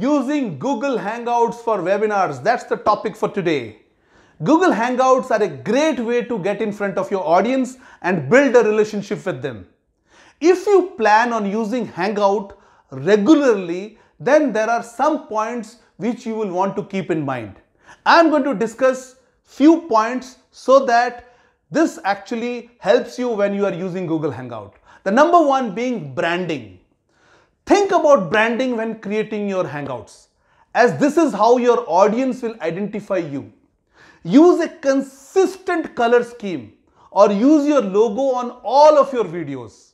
Using Google Hangouts for webinars, that's the topic for today. Google Hangouts are a great way to get in front of your audience and build a relationship with them. If you plan on using Hangout regularly, then there are some points which you will want to keep in mind. I'm going to discuss few points so that this actually helps you when you are using Google Hangout. The number one being branding. Think about branding when creating your Hangouts, as this is how your audience will identify you. Use a consistent color scheme or use your logo on all of your videos.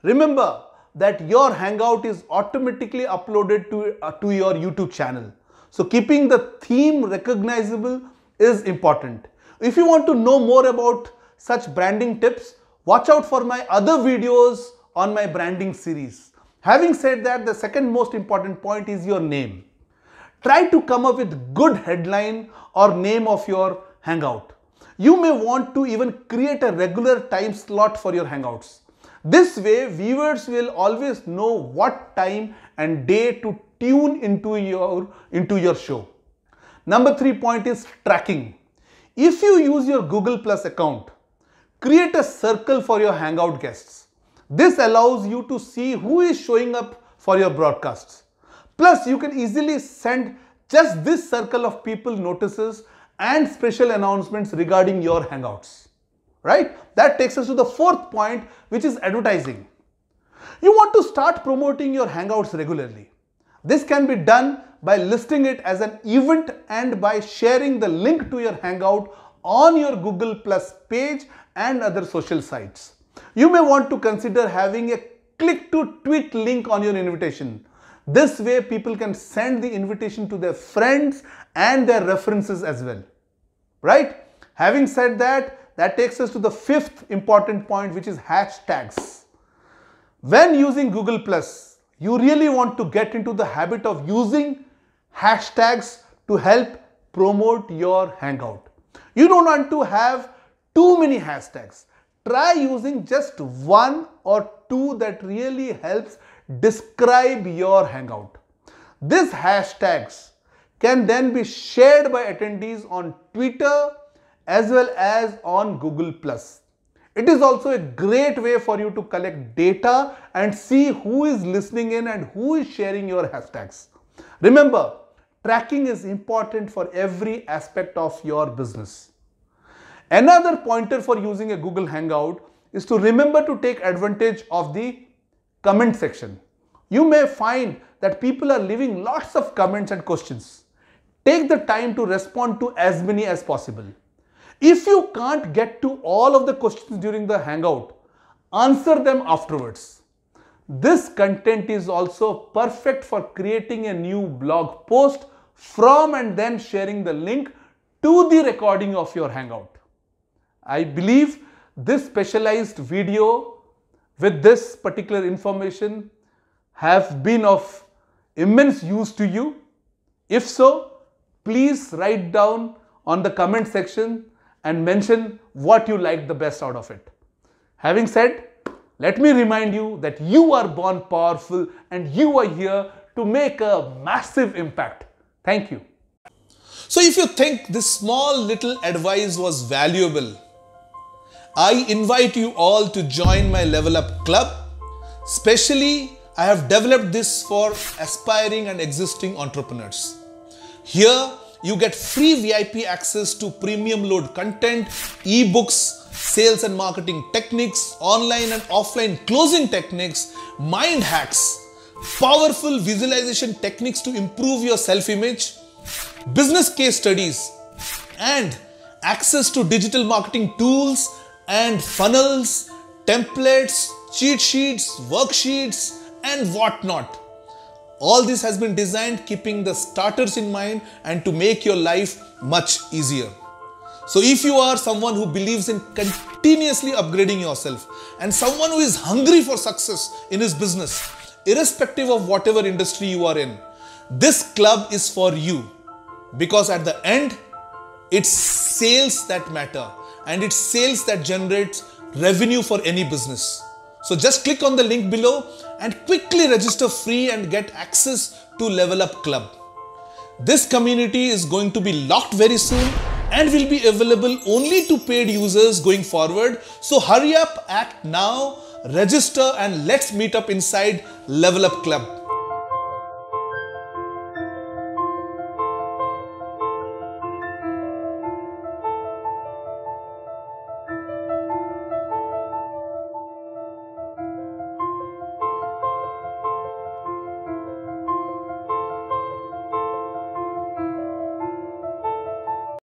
Remember that your Hangout is automatically uploaded to your YouTube channel. So keeping the theme recognizable is important. If you want to know more about such branding tips, watch out for my other videos on my branding series. Having said that, the second most important point is your name. Try to come up with good headline or name of your Hangout. You may want to even create a regular time slot for your Hangouts. This way, viewers will always know what time and day to tune into your show. Number 3 point is tracking. If you use your Google Plus account, create a circle for your Hangout guests. This allows you to see who is showing up for your broadcasts. Plus, you can easily send just this circle of people notices and special announcements regarding your Hangouts. Right? That takes us to the fourth point, which is advertising. You want to start promoting your Hangouts regularly. This can be done by listing it as an event and by sharing the link to your Hangout on your Google Plus page and other social sites. You may want to consider having a click to tweet link on your invitation. This way people can send the invitation to their friends and their references as well. Right? Having said that, that takes us to the fifth important point, which is hashtags. When using Google Plus, you really want to get into the habit of using hashtags to help promote your Hangout. You don't want to have too many hashtags. Try using just one or two that really helps describe your Hangout. These hashtags can then be shared by attendees on Twitter as well as on Google Plus. It is also a great way for you to collect data and see who is listening in and who is sharing your hashtags. Remember, tracking is important for every aspect of your business. Another pointer for using a Google Hangout is to remember to take advantage of the comment section. You may find that people are leaving lots of comments and questions. Take the time to respond to as many as possible. If you can't get to all of the questions during the Hangout, answer them afterwards. This content is also perfect for creating a new blog post from and then sharing the link to the recording of your Hangout. I believe this specialized video with this particular information have been of immense use to you. If so, please write down on the comment section and mention what you liked the best out of it. Having said, let me remind you that you are born powerful and you are here to make a massive impact. Thank you. So if you think this small little advice was valuable, I invite you all to join my Level Up Club. Specially, I have developed this for aspiring and existing entrepreneurs. Here, you get free VIP access to premium load content, ebooks, sales and marketing techniques, online and offline closing techniques, mind hacks, powerful visualization techniques to improve your self-image, business case studies, and access to digital marketing tools and funnels, templates, cheat sheets, worksheets, and whatnot. All this has been designed keeping the starters in mind and to make your life much easier. So if you are someone who believes in continuously upgrading yourself and someone who is hungry for success in his business, irrespective of whatever industry you are in, this club is for you, because at the end, it's sales that matter and it's sales that generates revenue for any business. So just click on the link below and quickly register free and get access to Level Up Club. This community is going to be locked very soon and will be available only to paid users going forward. So hurry up, act now, register, and let's meet up inside Level Up Club.